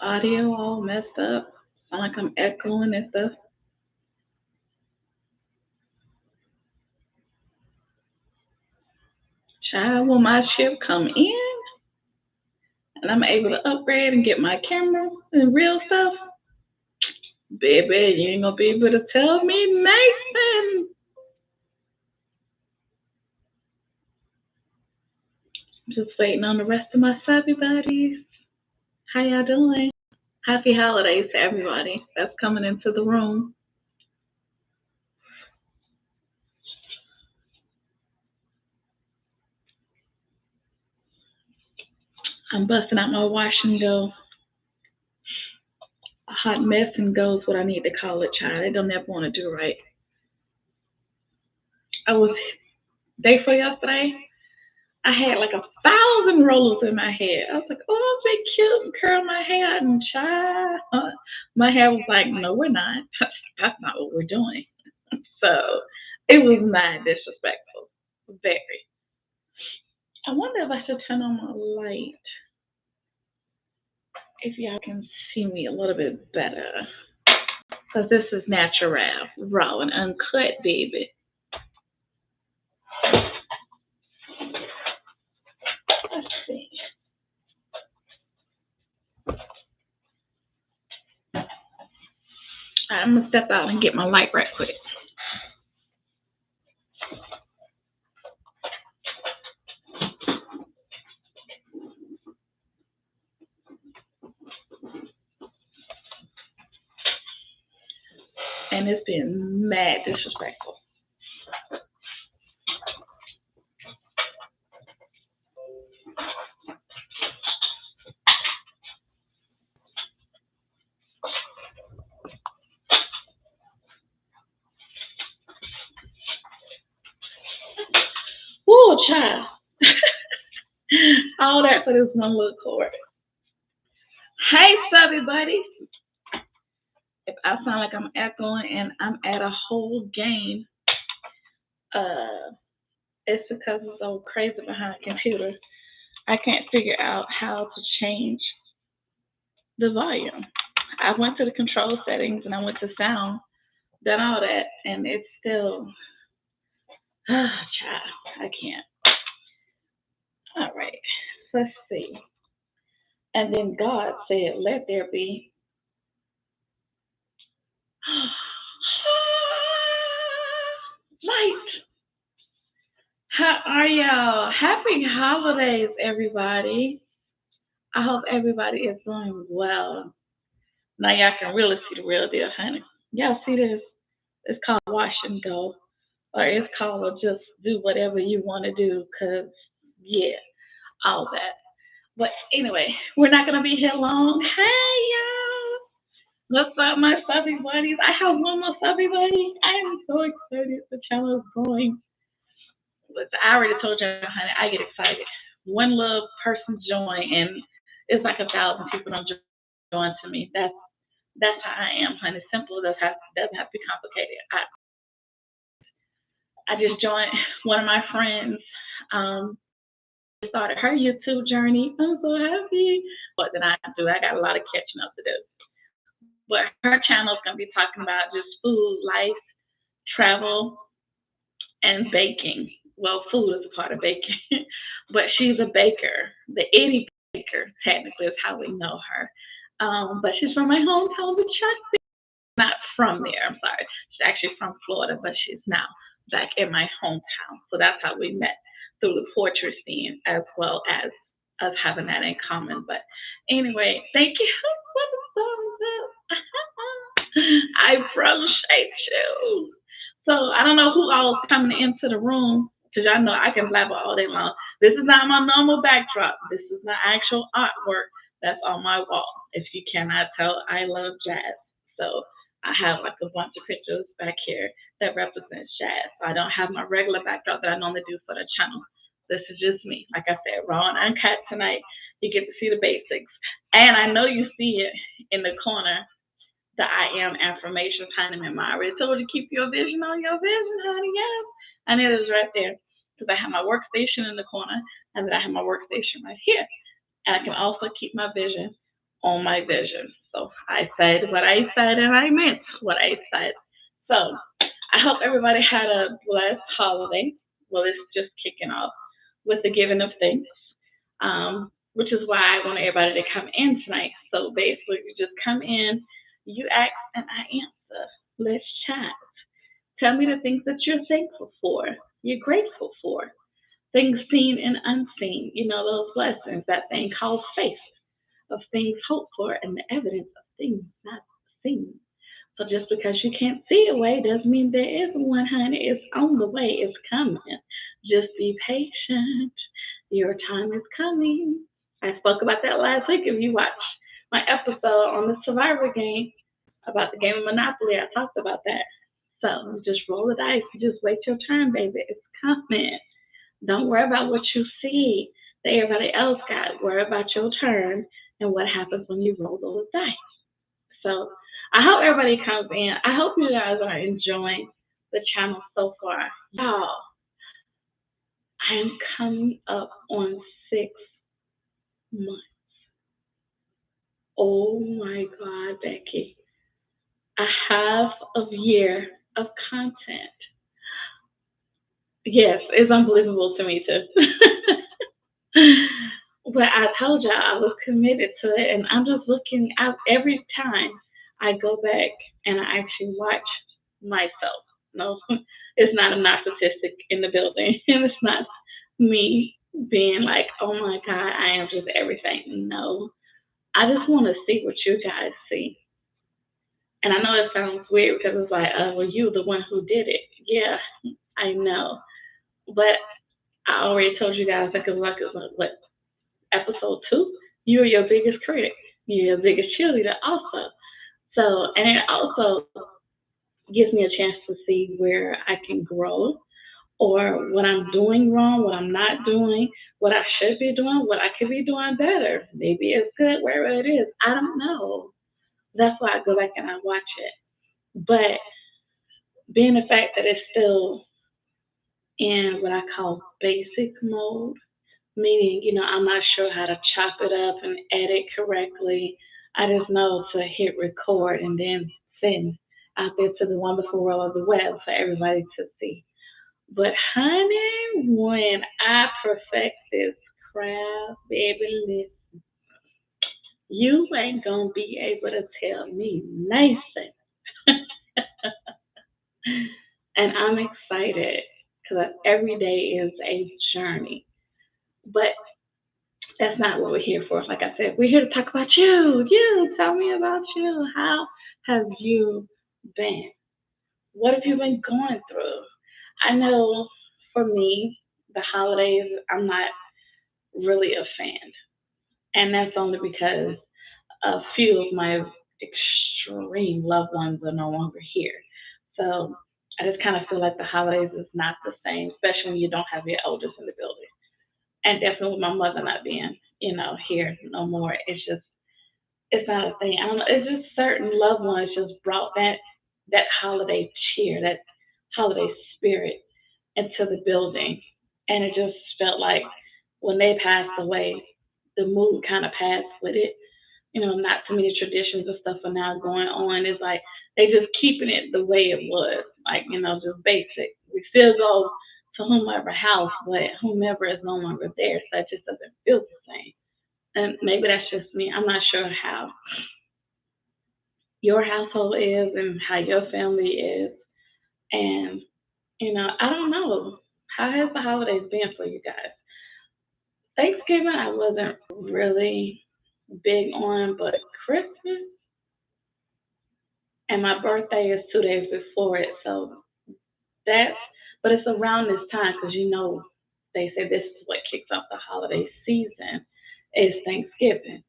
Audio all messed up. Sound like I'm echoing and stuff. Child, will my ship come in and I'm able to upgrade and get my camera and real stuff? Baby, you ain't gonna be able to tell me Nathan. Just waiting on the rest of my Subbie Buddies. How y'all doing? Happy holidays to everybody that's coming into the room. I'm busting out my wash and go. A hot mess and go is what I need to call it, child. They don't ever want to do right. I was day for yesterday. I had like 1,000 rollers in my head. I was like, oh, they cute and curl my hair and child. My hair was like, no, we're not. That's not what we're doing. So it was not disrespectful. Very. I wonder if I should turn on my light. If y'all can see me a little bit better. Because this is natural, raw and uncut, baby. Let's see. I'm going to step out and get my light right quick. And it's been mad disrespectful. Woo, child. All that for this one little cord. Hey, Subbie Buddies. If I sound like I'm echoing and I'm at a whole game, it's because it's so crazy behind the computer. I can't figure out how to change the volume. I went to the control settings and I went to sound, done all that, and it's still, child, I can't. All right, let's see. And then God said, let there be. Light. How are y'all? Happy holidays, everybody. I hope everybody is doing well. Now y'all can really see the real deal, honey. Y'all see this? It's called wash and go. Or it's called just do whatever you want to do, because, yeah, all that. But anyway, we're not going to be here long. Hey, y'all. What's up, my Subbie Buddies? I have one more Subbie Buddy. I am so excited. The channel is growing. But I already told you, honey, I get excited. One little person join, and it's like 1,000 people don't join to me. That's how I am, honey. Simple. Doesn't have to be complicated. I just joined one of my friends. Started her YouTube journey. I'm so happy. What did I do? I got a lot of catching up to do. But her channel is going to be talking about just food, life, travel, and baking. Well, food is a part of baking, but she's a baker, the itty baker, technically is how we know her. But she's from my hometown, the Chuck. Not from there, I'm sorry. She's actually from Florida, but she's now back in my hometown. So that's how we met, through the poetry scene, as well as us having that in common. But anyway, thank you for the thumbs up. I appreciate you. So I don't know who all is coming into the room, because y'all know I can blabber all day long. This is not my normal backdrop. This is my actual artwork that's on my wall. If you cannot tell, I love jazz. So I have like a bunch of pictures back here that represents jazz. So I don't have my regular backdrop that I normally do for the channel. This is just me. Like I said, raw and uncut tonight. You get to see the basics. And I know you see it in the corner, the I am affirmations, honey. I already told you to keep your vision on your vision, honey. Yes. And it is right there. Because I have my workstation in the corner, and then I have my workstation right here. And I can also keep my vision on my vision. So I said what I said and I meant what I said. So I hope everybody had a blessed holiday. Well, it's just kicking off with the giving of thanks, which is why I want everybody to come in tonight. So basically, you just come in, you ask, and I answer. Let's chat. Tell me the things that you're thankful for, you're grateful for, things seen and unseen, those blessings, that thing called faith, of things hoped for and the evidence of things not seen. So just because you can't see a way doesn't mean there is one, honey. It's on the way. It's coming. Just be patient. Your time is coming. I spoke about that last week. If you watched my episode on the Survivor game about the game of Monopoly, I talked about that. So just roll the dice. Just wait your turn, baby. It's coming. Don't worry about what you see that everybody else got. Worry about your turn and what happens when you roll those dice. So I hope everybody comes in. I hope you guys are enjoying the channel so far. Y'all, I am coming up on 6 months. Oh my God, Becky. A half of year of content. Yes, it's unbelievable to me too. But I told y'all I was committed to it, and I'm just looking out every time I go back and I actually watch myself. No, it's not a narcissistic in the building, and it's not me being like, oh my God, I am just everything. No, I just want to see what you guys see. And I know it sounds weird because it's like, well, you the one who did it. Yeah, I know. But I already told you guys, I could look at what episode 2, you're your biggest critic. You're your biggest cheerleader also. So, and it also gives me a chance to see where I can grow or what I'm doing wrong, what I'm not doing, what I should be doing, what I could be doing better. Maybe it's good wherever it is. I don't know. That's why I go back and I watch it. But being the fact that it's still in what I call basic mode, meaning, I'm not sure how to chop it up and edit correctly. I just know to hit record and then send out there to the wonderful world of the web for everybody to see. But honey, when I perfect this craft, baby, listen, you ain't gonna be able to tell me nothing. And I'm excited because every day is a journey. But that's not what we're here for. Like I said, we're here to talk about you. You, tell me about you. How have you been? What have you been going through? I know for me, the holidays, I'm not really a fan. And that's only because a few of my extreme loved ones are no longer here. So I just kind of feel like the holidays is not the same, especially when you don't have your elders in the building. And definitely with my mother not being, here no more. It's not a thing. I don't know. It's just certain loved ones just brought that holiday cheer, that holiday spirit into the building. And it just felt like when they passed away, the mood kind of passed with it. Not too many traditions and stuff are now going on. It's like they just keeping it the way it was, like, just basic. We still go to whomever house, but whomever is no longer there, so it just doesn't feel the same. And maybe that's just me. I'm not sure how your household is and how your family is. And, I don't know. How has the holidays been for you guys? Thanksgiving, I wasn't really big on, but Christmas and my birthday is 2 days before it. So that's, but it's around this time because, they say this is what kicks off the holiday season is Thanksgiving.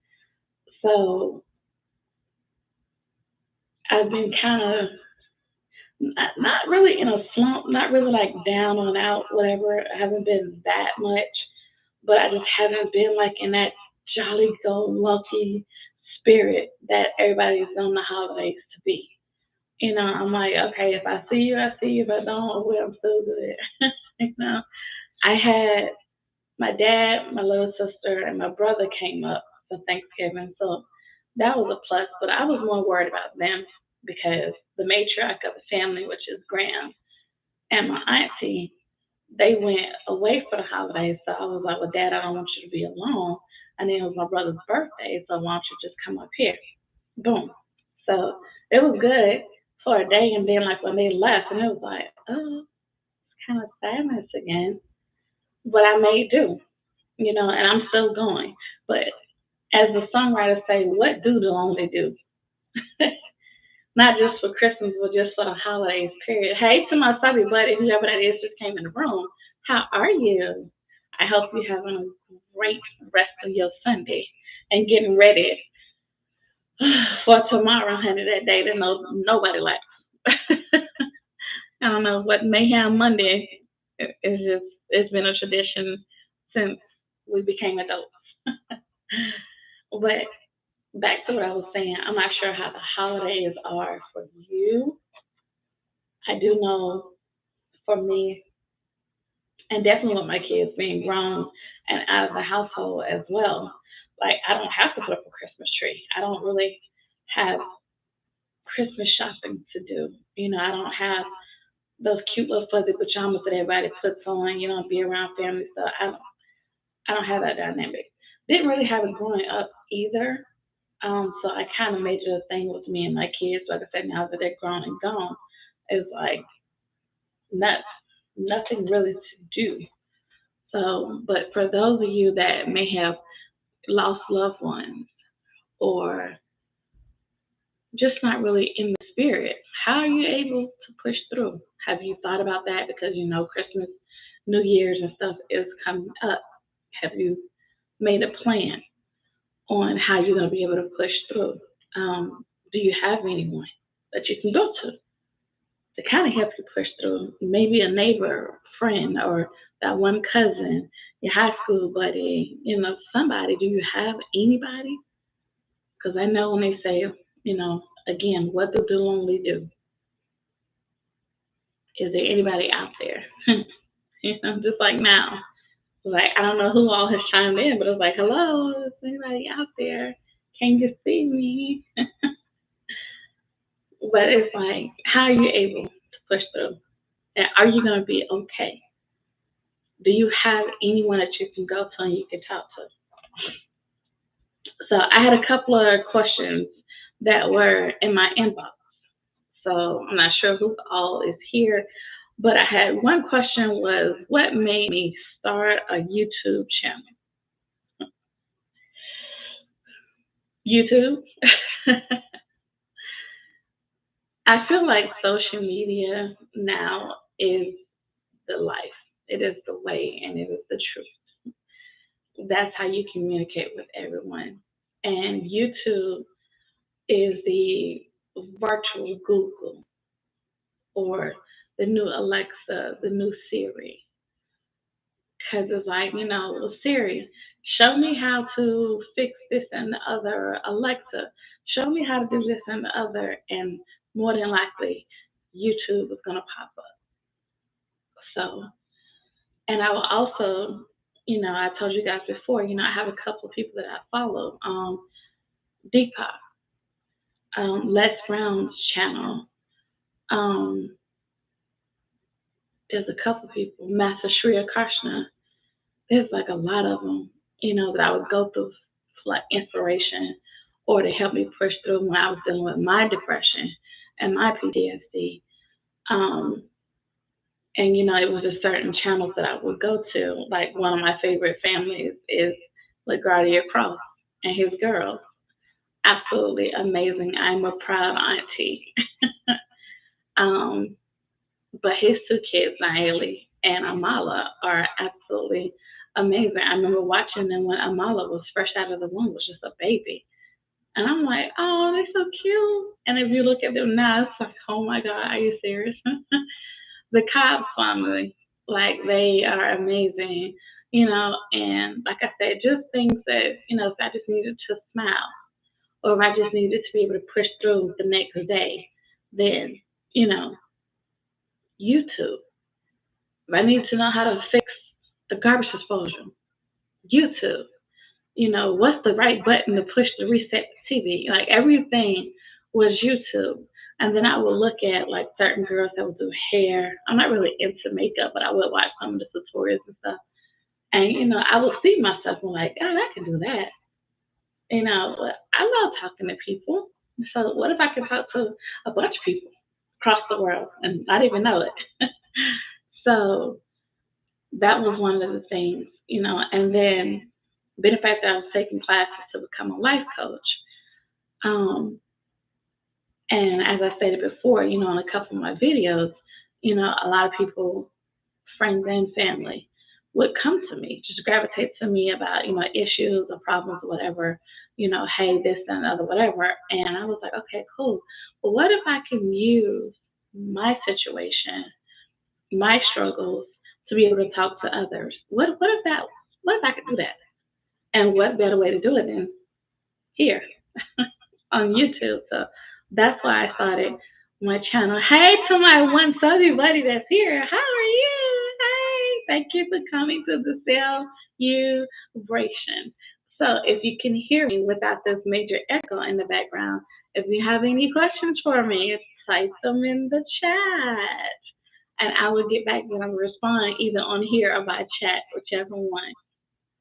So I've been kind of not really in a slump, not really like down and out, whatever. I haven't been that much, but I just haven't been like in that jolly go lucky spirit that everybody's on the holidays to be. I'm like, okay, if I see you, I see you. If I don't, oh well, I'm still good. I had my dad, my little sister, and my brother came up for Thanksgiving. So that was a plus. But I was more worried about them because the matriarch of the family, which is Graham, and my auntie, they went away for the holidays. So I was like, well, Dad, I don't want you to be alone. And then it was my brother's birthday, so why don't you just come up here? Boom. So it was good for a day, and then like when they left, and it was like, oh, kind of sadness again. But I made do, and I'm still going. But as the songwriters say, what do the lonely do? Not just for Christmas, but just for the holidays, period. Hey to my Subbie Buddy, whoever that is just came in the room. How are you? I hope you're having a great rest of your Sunday and getting ready for tomorrow, honey, that day that nobody likes. I don't know what Mayhem Monday is just, it's been a tradition since we became adults. But back to what I was saying, I'm not sure how the holidays are for you. I do know for me, and definitely with my kids being grown and out of the household as well, like I don't have to put up a Christmas tree. I don't really have Christmas shopping to do. I don't have those cute little fuzzy pajamas that everybody puts on, be around family stuff. I don't have that dynamic. Didn't really have it growing up either. So I kind of made it a thing with me and my kids. Like I said, now that they're grown and gone, it's like not nothing really to do. So, but for those of you that may have lost loved ones or just not really in the spirit, how are you able to push through? Have you thought about that? Because Christmas, New Year's, and stuff is coming up. Have you made a plan on how you're going to be able to push through? Do you have anyone that you can go to kind of help you push through? Maybe a neighbor, friend, or that one cousin, your high school buddy, somebody. Do you have anybody? Because I know when they say, again, what do the lonely do? Is there anybody out there? Just like now. Like, I don't know who all has chimed in, but it was like, hello, is anybody out there? Can you see me? But it's like, how are you able to push through? And are you going to be okay? Do you have anyone that you can go to and you can talk to? So I had a couple of questions that were in my inbox. So I'm not sure who all is here, but I had one question was, what made me start a YouTube channel? YouTube? I feel like social media now is the life. It is the way and it is the truth. That's how you communicate with everyone. And YouTube is the virtual Google or the new Alexa, the new Siri. Because it's like, well, Siri, show me how to fix this and the other. Alexa, show me how to do this and the other. And more than likely, YouTube is going to pop up. So, and I will also, I told you guys before, I have a couple of people that I follow. Deepak, Les Brown's channel. Um, there's a couple of people, Master Shreya Karshna. There's like a lot of them, that I would go through for like inspiration or to help me push through when I was dealing with my depression and my PTSD. Um, and it was a certain channels that I would go to. Like one of my favorite families is LaGuardia Cross and his girls. Absolutely amazing. I'm a proud auntie. um, but his two kids, Naeli and Amala, are absolutely amazing. I remember watching them when Amala was fresh out of the womb, was just a baby. And I'm like, oh, they're so cute. And if you look at them now, it's like, oh my God, are you serious? The Cobb family, like they are amazing, and like I said, just things that, if I just needed to smile or if I just needed to be able to push through the next day, then, YouTube. If I need to know how to fix the garbage disposal, YouTube. what's the right button to push to reset the TV? Like everything was YouTube. And then I would look at like certain girls that would do hair. I'm not really into makeup, but I would watch some of the tutorials and stuff. And I would see myself and like, oh, I can do that. I love talking to people. So what if I could talk to a bunch of people across the world and not even know it? So that was one of the things, and then being the fact that I was taking classes to become a life coach. Um, and as I stated before, in a couple of my videos, a lot of people, friends and family, would come to me, just gravitate to me about, issues or problems or whatever, hey, this and other, whatever. And I was like, okay, cool. But what if I can use my situation, my struggles, to be able to talk to others? What if I could do that? And what better way to do it than here on YouTube? So that's why I started my channel. Hey to my one Subbie buddy that's here. How are you? Hey, thank you for coming to the celebration. So if you can hear me without this major echo in the background, if you have any questions for me, type them in the chat. And I will get back and I will respond either on here or by chat, whichever one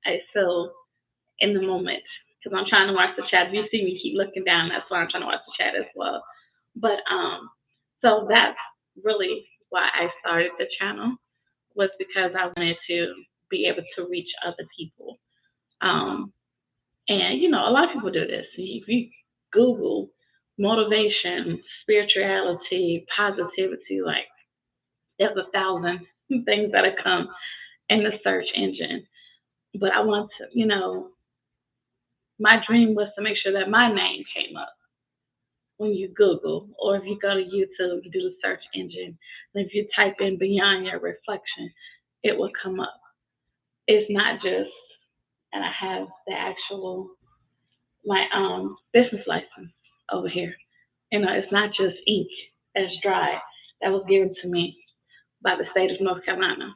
I feel in the moment. Because I'm trying to watch the chat. If you see me keep looking down, that's why I'm trying to watch the chat as well. But so that's really why I started the channel, was because I wanted to be able to reach other people. Um, and a lot of people do this. If you Google motivation, spirituality, positivity, like there's 1,000 things that have come in the search engine. But I want to, my dream was to make sure that my name came up when you Google, or if you go to YouTube, you do the search engine, and if you type in Beyond Your Reflection, it will come up. It's not just, and I have the actual, my business license over here. It's not just ink that's dry. That was given to me by the state of North Carolina.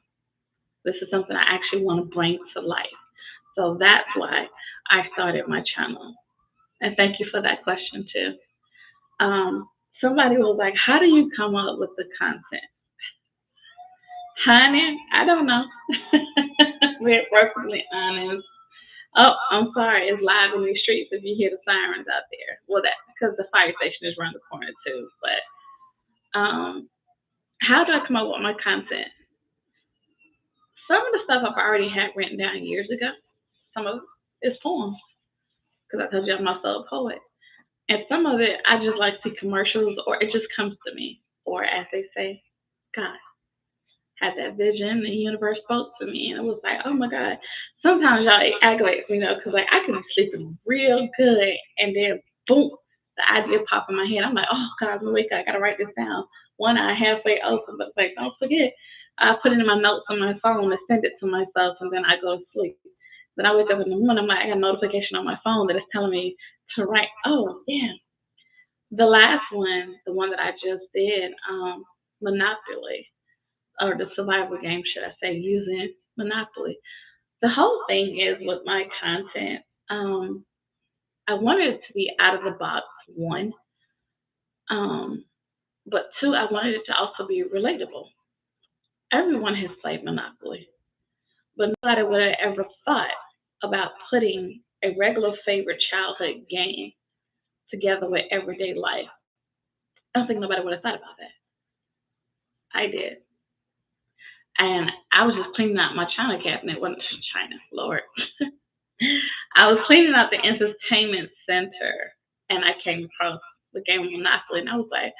This is something I actually want to bring to life. So that's why I started my channel. And thank you for that question too. Somebody was like, how do you come up with the content? Honey, I don't know. We're perfectly honest. Oh, I'm sorry. It's live in these streets if you hear the sirens out there. Well, that's because the fire station is around the corner too. But how do I come up with my content? Some of the stuff I've already had written down years ago. Some of it is poems, because I told you I'm also a poet. And some of it, I just like see commercials, or it just comes to me. Or as they say, God had that vision, the universe spoke to me, and it was like, oh my God. Sometimes y'all aggravates me, because like I can be sleeping real good, and then boom, the idea pop in my head. I'm like, oh God, I'm awake. I gotta write this down. One eye halfway open, but like, don't forget. I put it in my notes on my phone and send it to myself, and then I go to sleep. Then I wake up in the morning, I got a notification on my phone that is telling me to write. Oh yeah, the last one, the one that I just did, Monopoly, or the survival game, should I say, using Monopoly. The whole thing is with my content, I wanted it to be out of the box, one, but two, I wanted it to also be relatable. Everyone has played Monopoly, but nobody would have ever thought about putting a regular favorite childhood game together with everyday life. I don't think nobody would have thought about that. I did. And I was just cleaning out my china cabinet. Wasn't China, Lord. I was cleaning out the entertainment center, and I came across the game of Monopoly, and I was like,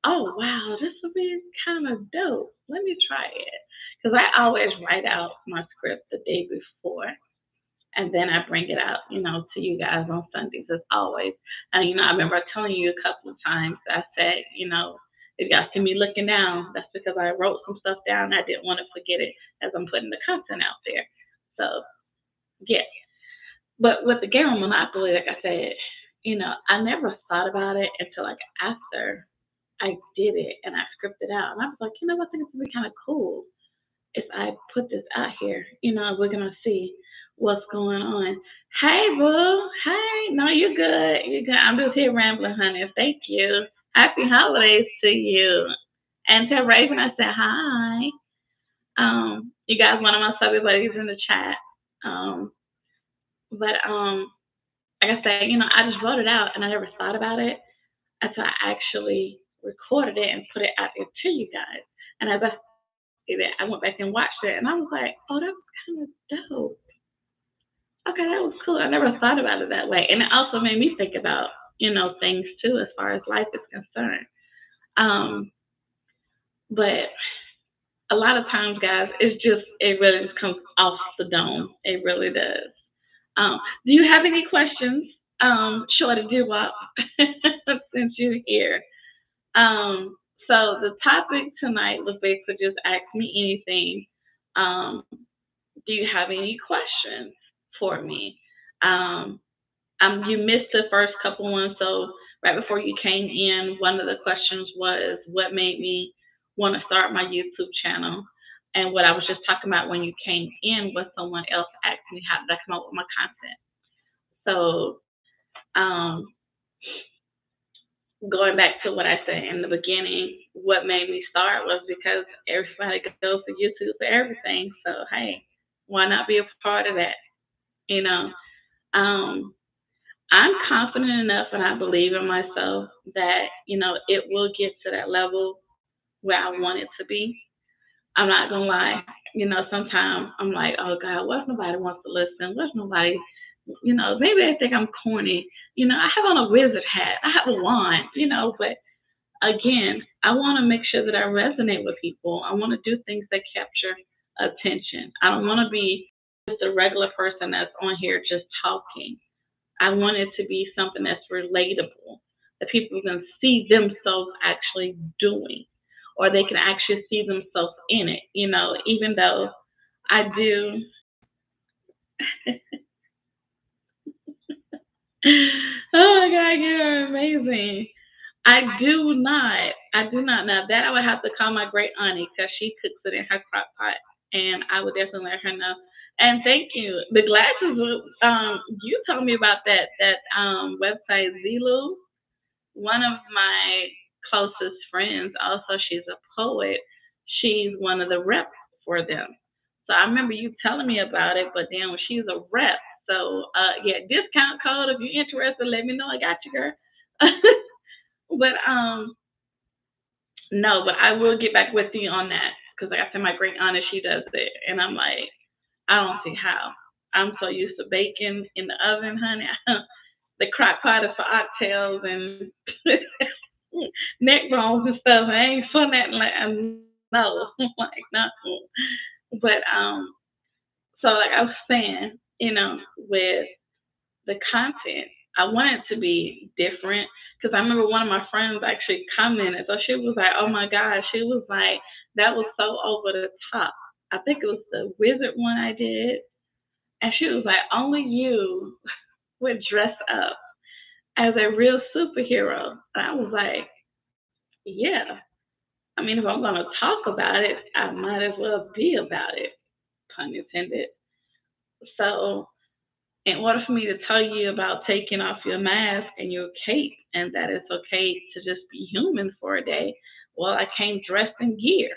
"Oh wow, this would be kind of dope. Let me try it." Because I always write out my script the day before, and then I bring it out, to you guys on Sundays as always. And I remember telling you a couple of times. I said, if y'all see me looking down, that's because I wrote some stuff down. I didn't want to forget it as I'm putting the content out there. So yeah. But with the game of Monopoly, like I said, I never thought about it until like after I did it and I scripted out. And I was like, I think it's gonna be kind of cool if I put this out here. We're gonna see What's going on? Hey, boo. Hey. No, you're good. You're good. I'm just here rambling, honey. Thank you. Happy holidays to you. And to Raven, I said hi. You guys, one of my Subbie Buddies in the chat. Um, but like I said, I just wrote it out and I never thought about it until I actually recorded it and put it out there to you guys. And as I did it, I went back and watched it and I was like, oh, that was kind of dope. Okay, that was cool. I never thought about it that way. And it also made me think about, things too as far as life is concerned. Um, but a lot of times, guys, it really just comes off the dome. It really does. Do you have any questions? Shorty do up since you're here. Um, so the topic tonight was basically just ask me anything. Um, do you have any questions for me? Um, you missed the first couple ones, so right before you came in, one of the questions was what made me want to start my YouTube channel. And what I was just talking about when you came in was someone else asked me how did I come up with my content. So um, going back to what I said in the beginning, what made me start was because everybody goes to YouTube for everything. So hey, why not be a part of that? You know, um, I'm confident enough and I believe in myself that, it will get to that level where I want it to be. I'm not gonna lie. Sometimes I'm like, oh God, what if nobody wants to listen? What if nobody, maybe they think I'm corny. I have on a wizard hat. I have a wand, but again, I want to make sure that I resonate with people. I want to do things that capture attention. I don't want to be just a regular person that's on here just talking. I want it to be something that's relatable, that people can see themselves actually doing, or they can actually see themselves in it, even though I do. Oh my God, you're amazing. I do not know that. I would have to call my great auntie because she cooks it in her crock pot, and I would definitely let her know. And thank you. The glasses. You told me about that website Zulu. One of my closest friends, also she's a poet. She's one of the reps for them. So I remember you telling me about it, but then she's a rep. So yeah, discount code if you're interested, let me know. I got you, girl. But no, but I will get back with you on that because like I said, my great aunt she does it, and I'm like, I don't see how. I'm so used to baking in the oven, honey. The crock pot is for oxtails and neck bones and stuff. I ain't for that. Like, no, like no. But so like I was saying, with the content, I want it to be different because I remember one of my friends actually commented. So she was like, "Oh my gosh," she was like, "That was so over the top." I think it was the wizard one I did, and she was like, "Only you would dress up as a real superhero." And I was like, "Yeah." I mean, if I'm gonna talk about it, I might as well be about it, pun intended. So in order for me to tell you about taking off your mask and your cape and that it's okay to just be human for a day, well, I came dressed in gear.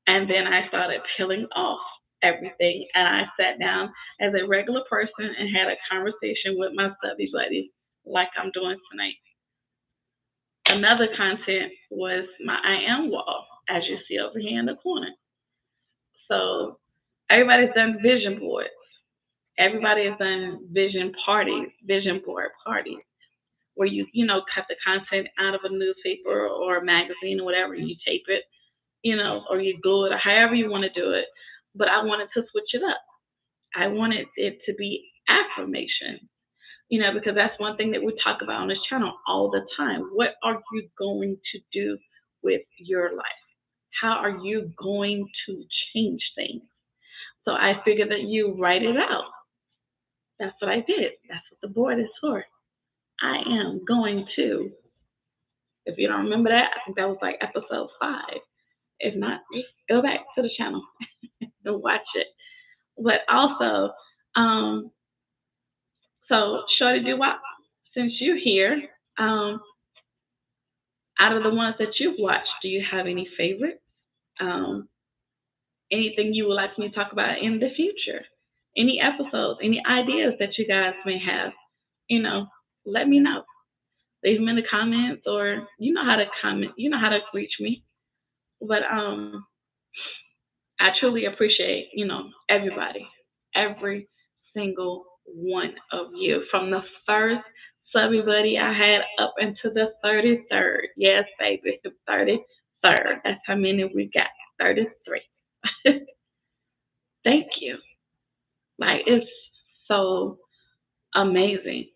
And then I started peeling off everything. And I sat down as a regular person and had a conversation with my Subbie Buddies like I'm doing tonight. Another content was my I am wall, as you see over here in the corner. So everybody's done vision boards. Everybody has done vision board parties, where you cut the content out of a newspaper or a magazine or whatever, and you tape it, or you glue it or however you want to do it. But I wanted to switch it up. I wanted it to be affirmation, because that's one thing that we talk about on this channel all the time. What are you going to do with your life? How are you going to change things? So I figured that you write it out. That's what I did. That's what the board is for. I am going to. If you don't remember that, I think that was like episode 5. If not, go back to the channel and watch it. But also, Um, so Shorty do what? Since you're here, um, out of the ones that you've watched, do you have any favorites? Um, Anything you would like me to talk about in the future? Any episodes, any ideas that you guys may have? You know, let me know. Leave them in the comments, or you know how to comment. You know how to reach me. But I truly appreciate, everybody, every single one of you, from the first Subbie Buddy I had up until the 33rd. Yes, baby, the 33rd. That's how many we got. 33. Thank you. Like, it's so amazing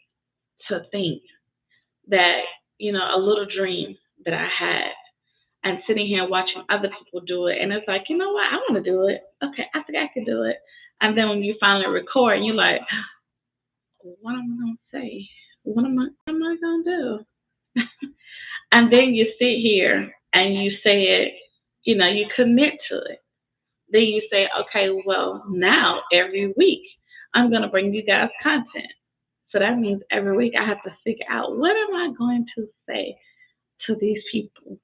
to think that, a little dream that I had, and sitting here watching other people do it. And it's like, you know what? I want to do it. Okay, I think I can do it. And then when you finally record, you're like, what am I going to say? What am I going to do? And then you sit here and you say it, you commit to it. Then you say, okay, well, now every week I'm going to bring you guys content. So that means every week I have to figure out, what am I going to say to these people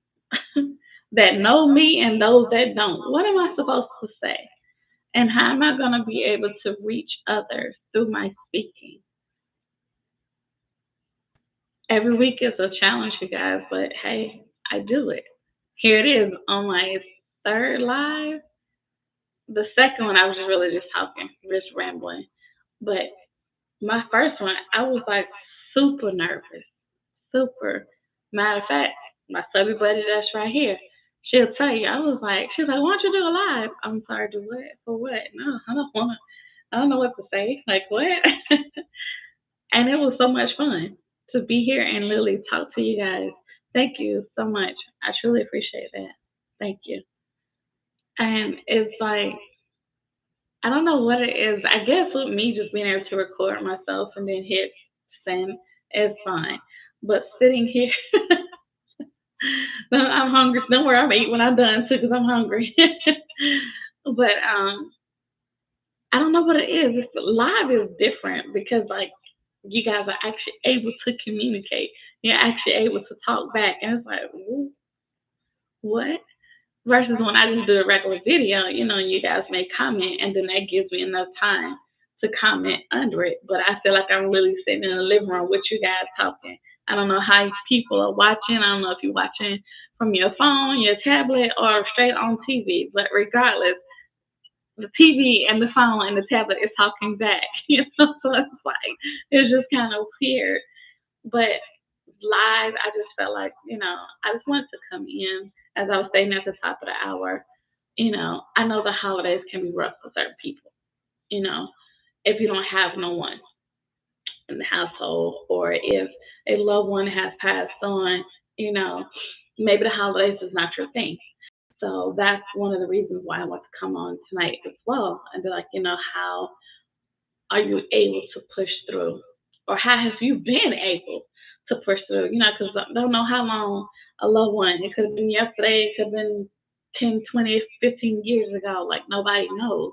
that know me and those that don't? What am I supposed to say? And how am I going to be able to reach others through my speaking? Every week is a challenge, you guys, but hey, I do it. Here it is on my third live. The second one, I was really just talking, just rambling. But my first one, I was like super nervous, super. Matter of fact, my Subbie Buddy that's right here, she'll tell you. She's like, why don't you do a live? I'm sorry, do what? For what? No, I don't want to. I don't know what to say. Like, what? And it was so much fun to be here and literally talk to you guys. Thank you so much. I truly appreciate that. Thank you. And it's like, I don't know what it is. I guess with me just being able to record myself and then hit send is fine. But sitting here, I'm hungry. Don't worry, I'm eat when I'm done too, because I'm hungry. But I don't know what it is. Live is different because like you guys are actually able to communicate. You're actually able to talk back, and it's like, what? Versus when I just do a regular video, you guys may comment, and then that gives me enough time to comment under it. But I feel like I'm really sitting in the living room with you guys talking. I don't know how people are watching. I don't know if you're watching from your phone, your tablet, or straight on TV. But regardless, the TV and the phone and the tablet is talking back. So it's like, it's just kind of weird. But live, I just felt like, I just wanted to come in as I was saying at the top of the hour. I know the holidays can be rough for certain people, if you don't have no one in the household, or if a loved one has passed on, you know, maybe the holidays is not your thing. So that's one of the reasons why I want to come on tonight as well and be like, how are you able to push through? Or how have you been able to push through? Because I don't know how long a loved one, it could have been yesterday, it could have been 10, 20, 15 years ago. Like, nobody knows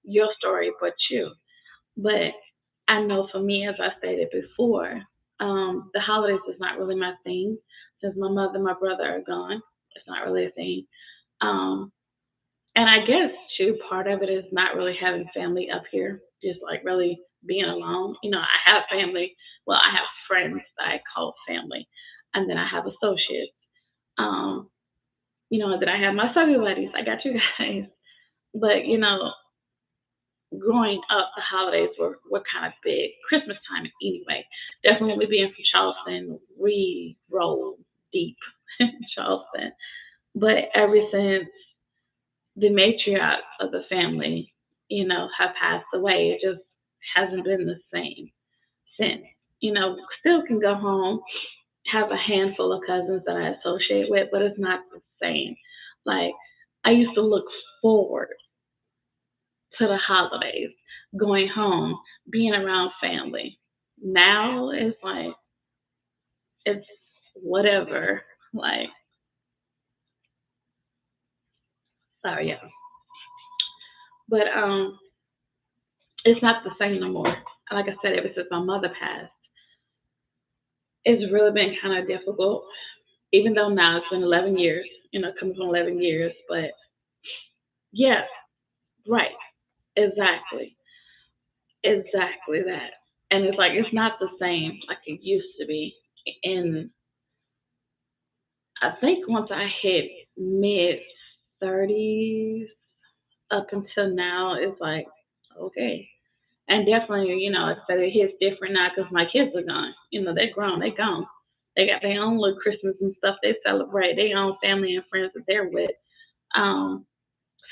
your story but you. But I know for me, as I stated before, the holidays is not really my thing. Since my mother and my brother are gone, it's not really a thing. Um, and I guess too, part of it is not really having family up here, just like really being alone. I have family. Well, I have friends that I call family, and then I have associates. Um, then I have my Subbie Buddies. I got you guys. But growing up, the holidays were kind of big. Christmas time, anyway. Definitely being from Charleston, we roll deep in Charleston. But ever since the matriarchs of the family, have passed away, it just hasn't been the same since. Still can go home, have a handful of cousins that I associate with, but it's not the same. Like, I used to look forward to the holidays, going home, being around family. Now it's like, it's whatever. Like, sorry, yeah. But it's not the same no more. Like I said, ever since my mother passed, it's really been kind of difficult. Even though now it's been 11 years, coming from 11 years, but yeah, right, exactly, exactly that. And it's like it's not the same like it used to be. And I think once I hit mid 30s up until now, it's like okay. And definitely, like I said, it hits different now because my kids are gone. They're grown, they're gone. They got their own little Christmas and stuff they celebrate, their own family and friends that they're with. Um,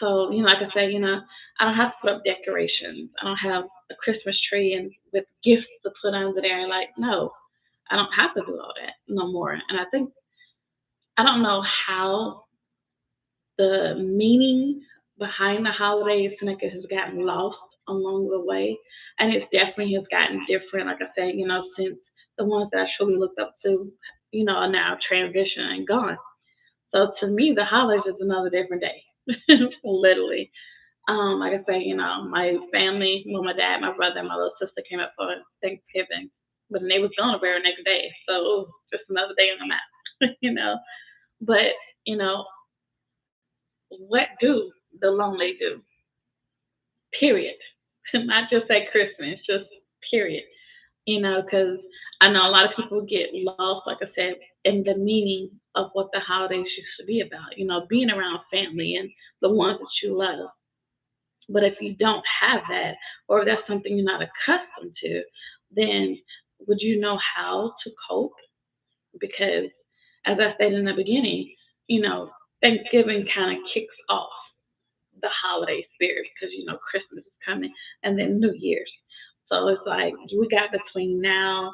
so, like I say, I don't have to put up decorations. I don't have a Christmas tree and with gifts to put under there. Like, no, I don't have to do all that no more. And I think I don't know how the meaning behind the holidays like it has gotten lost along the way, and it definitely has gotten different. Like I said, since the ones that I truly looked up to, are now transitioned and gone. So to me, the holidays is another different day, literally. Like I say, my family, well, my dad, my brother, and my little sister came up for Thanksgiving, but they was gone the very next day. So just another day on the map. But you know, what do the lonely do? Period. Not just at Christmas, just period. Because I know a lot of people get lost, like I said, in the meaning of what the holidays used to be about. Being around family and the ones that you love. But if you don't have that, or if that's something you're not accustomed to, then would you know how to cope? Because, as I said in the beginning, you know, Thanksgiving kind of kicks off the holiday spirit because, Christmas is coming and then New Year's. So it's like we got between now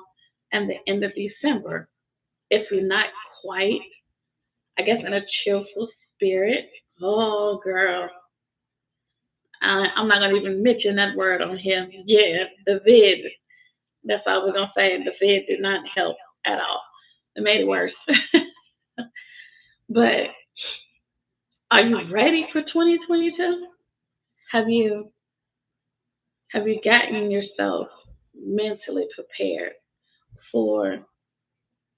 and the end of December. If you're not quite, I guess, in a cheerful spirit, oh, girl, I'm not gonna even mention that word on here. Yeah, the vid. That's all we're gonna say. The vid did not help at all. It made it worse. But are you ready for 2022? Have you have you gotten yourself mentally prepared for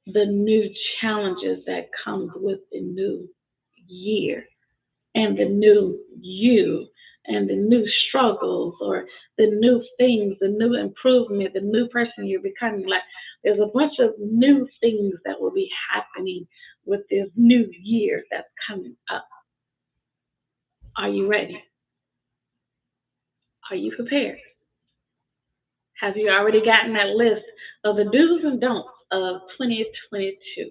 the new challenges that comes with the new year and the new you and the new struggles or the new things, the new improvement, the new person you're becoming. Like there's a bunch of new things that will be happening with this new year that's coming up. Are you ready? Are you prepared? Have you already gotten that list of the do's and don'ts of 2022?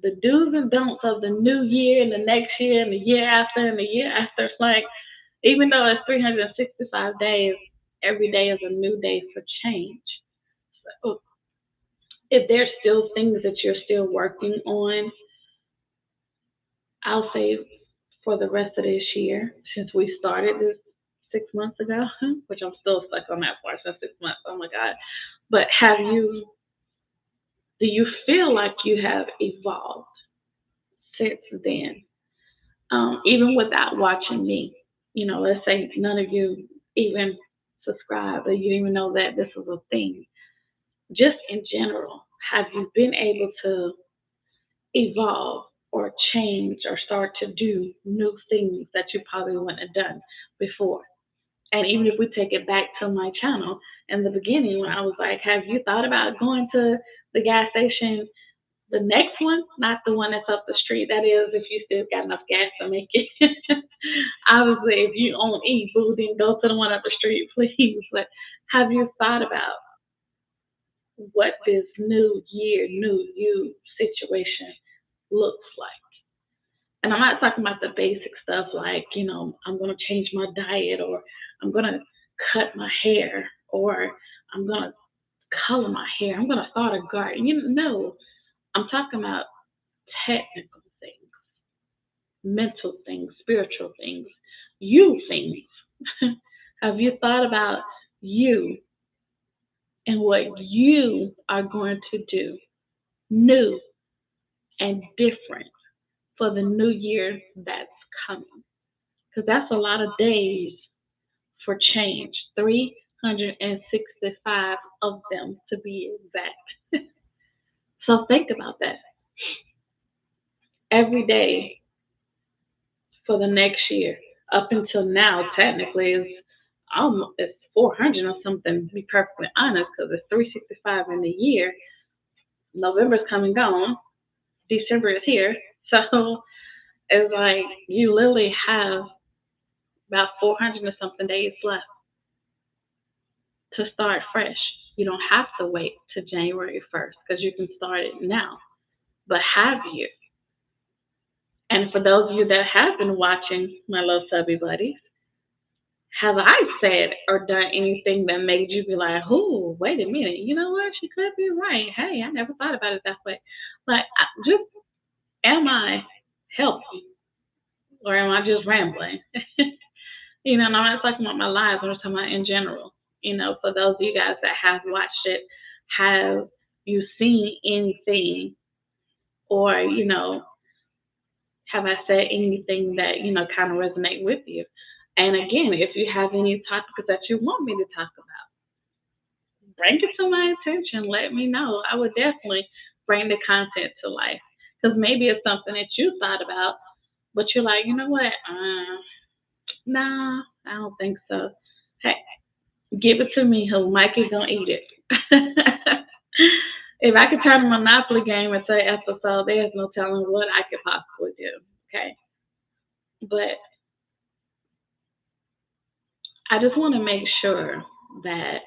The do's and don'ts of the new year and the next year and the year after and the year after. It's like, even though it's 365 days, every day is a new day for change. So if there's still things that you're still working on, I'll say for the rest of this year, since we started this 6 months ago, which I'm still stuck on that part, so 6 months, oh my God. But do you feel like you have evolved since then? Even without watching me, let's say none of you even subscribe or you didn't even know that this was a thing. Just in general, have you been able to evolve or change or start to do new things that you probably wouldn't have done before? And even if we take it back to my channel in the beginning, when I was like, have you thought about going to the gas station, the next one, not the one that's up the street? That is, if you still got enough gas to make it. Obviously, if you own e-food, then go to the one up the street, please. But have you thought about what this new year, new you situation looks like? And I'm not talking about the basic stuff like, I'm going to change my diet or I'm going to cut my hair or I'm going to color my hair. I'm going to start a garden. No, I'm talking about technical things, mental things, spiritual things, you things. Have you thought about you and what you are going to do new and different for the new year that's coming? Because that's a lot of days for change. 365 of them to be exact. So think about that. Every day for the next year, up until now, technically is almost it's 400 or something. To be perfectly honest, because it's 365 in the year. November's coming gone. December is here. So it's like you literally have about 400 or something days left to start fresh. You don't have to wait to January 1st because you can start it now. But have you? And for those of you that have been watching my little Subbie Buddies, have I said or done anything that made you be like, "Oh, wait a minute, you know what? She could be right. Hey, I never thought about it that way." Like, just am I helping or am I just rambling? And I'm not talking about my lives. I'm just talking about in general. For those of you guys that have watched it, have you seen anything or have I said anything that kind of resonate with you? And again, if you have any topics that you want me to talk about, bring it to my attention. Let me know. I would definitely bring the content to life because maybe it's something that you thought about, but you're like, you know what? Nah, I don't think so. Hey, give it to me. Mikey's gonna eat it. If I could turn a Monopoly game into an episode, there's no telling what I could possibly do. Okay, but I just want to make sure that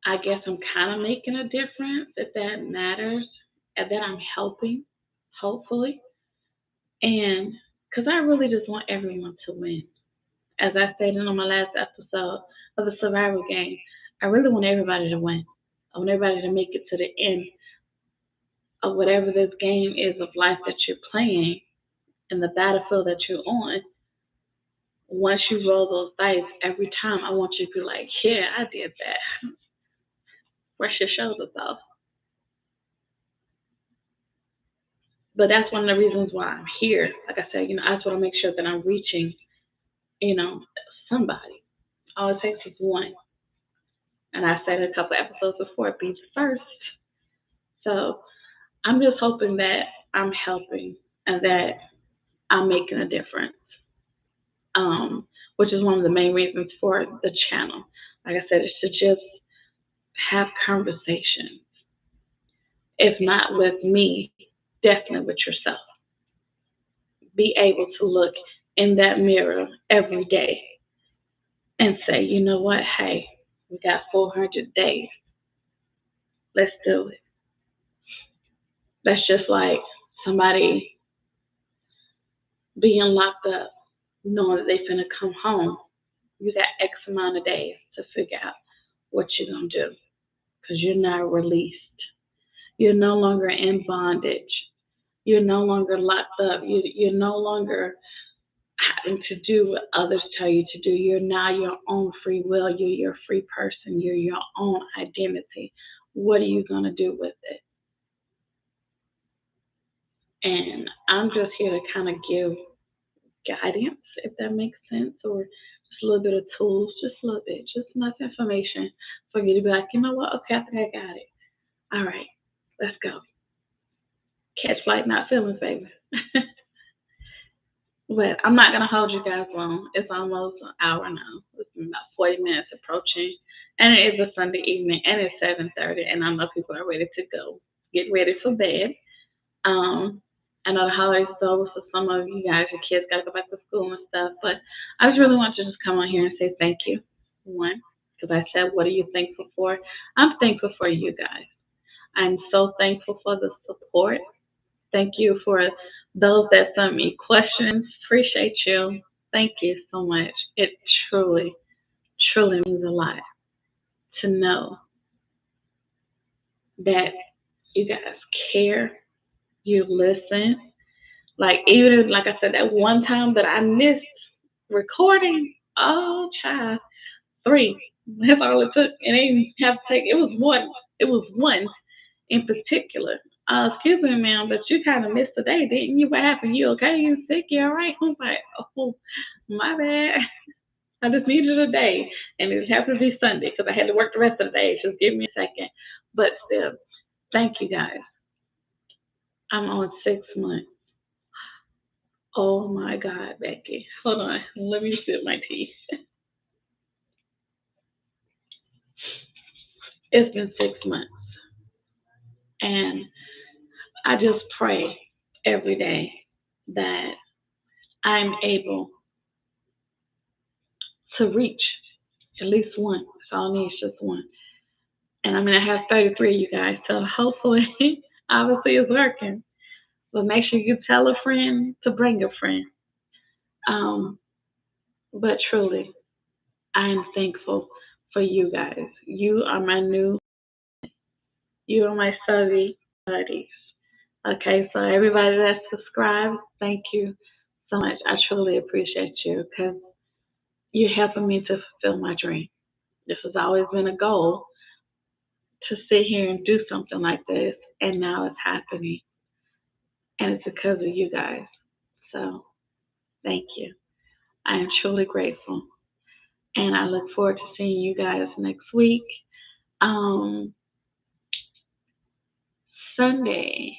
I guess I'm kind of making a difference, if that matters, and that I'm helping, hopefully. And because I really just want everyone to win. As I stated on my last episode of the survival game, I really want everybody to win. I want everybody to make it to the end of whatever this game is of life that you're playing and the battlefield that you're on. Once you roll those dice, every time I want you to be like, yeah, I did that. Brush your shoulders off. But that's one of the reasons why I'm here. Like I said, I just want to make sure that I'm reaching, somebody. All it takes is one. And I said a couple episodes before, be the first. So I'm just hoping that I'm helping and that I'm making a difference, which is one of the main reasons for the channel. Like I said, it's to just have conversations. If not with me, definitely with yourself. Be able to look in that mirror every day and say, you know what, hey, we got 400 days. Let's do it. That's just like somebody being locked up, knowing that they finna come home. You got X amount of days to figure out what you're gonna do because you're not released. You're no longer in bondage. You're no longer locked up. You're no longer having to do what others tell you to do. You're now your own free will. You're your free person. You're your own identity. What are you going to do with it? And I'm just here to kind of give guidance, if that makes sense, or just a little bit of tools, just a little bit, just enough information for you to be like, you know what? Okay, I think I got it. All right, let's go. Catch flight, not feelings, baby. But I'm not going to hold you guys long. It's almost an hour now. It's about 40 minutes approaching. And it is a Sunday evening, and it's 7:30, and I know people are ready to go. Get ready for bed. I know the holidays over, so some of you guys, your kids got to go back to school and stuff. But I just really want to just come on here and say thank you. One, because I said, what are you thankful for? I'm thankful for you guys. I'm so thankful for the support. Thank you for those that sent me questions. Appreciate you. Thank you so much. It truly, truly means a lot to know that you guys care, you listen. Like even like I said, that one time that I missed recording, oh child, 3. That's all it took. And they didn't have to take it was one in particular. Excuse me, ma'am, but you kind of missed the day, didn't you? What happened? You okay? You sick? You all right? I was like, oh, my bad. I just needed a day, and it happened to be Sunday because I had to work the rest of the day. Just give me a second. But still, thank you guys. I'm on 6 months. Oh my God, Becky. Hold on. Let me sip my tea. It's been 6 months. And I just pray every day that I'm able to reach at least one. That's all I need is just one. And I'm going to have 33 of you guys. So hopefully, obviously, it's working. But make sure you tell a friend to bring a friend. Um, but truly, I am thankful for you guys. You are my Subbie Buddies. Okay, so everybody that's subscribed, thank you so much. I truly appreciate you because you're helping me to fulfill my dream. This has always been a goal to sit here and do something like this, and now it's happening. And it's because of you guys. So thank you. I am truly grateful. And I look forward to seeing you guys next week. Um, Sunday.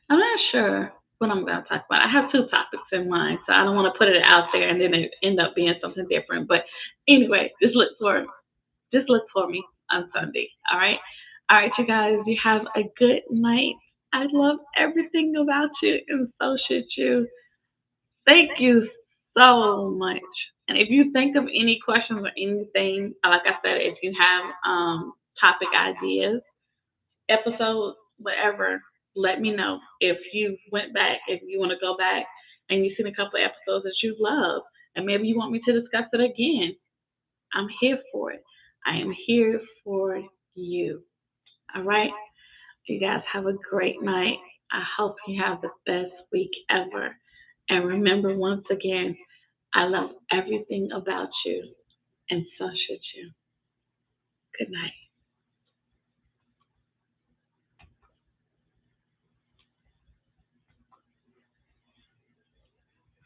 I'm not sure what I'm going to talk about. I have two topics in mind, so I don't want to put it out there and then it end up being something different. But anyway, just look for me on Sunday. All right, you guys. You have a good night. I love everything about you, and so should you. Thank you so much. And if you think of any questions or anything, like I said, if you have topic ideas, episodes, whatever, let me know. If you went back, if you want to go back and you've seen a couple of episodes that you love, and maybe you want me to discuss it again, I'm here for it. I am here for you. All right? You guys have a great night. I hope you have the best week ever. And remember, once again, I love everything about you, and so should you. Good night.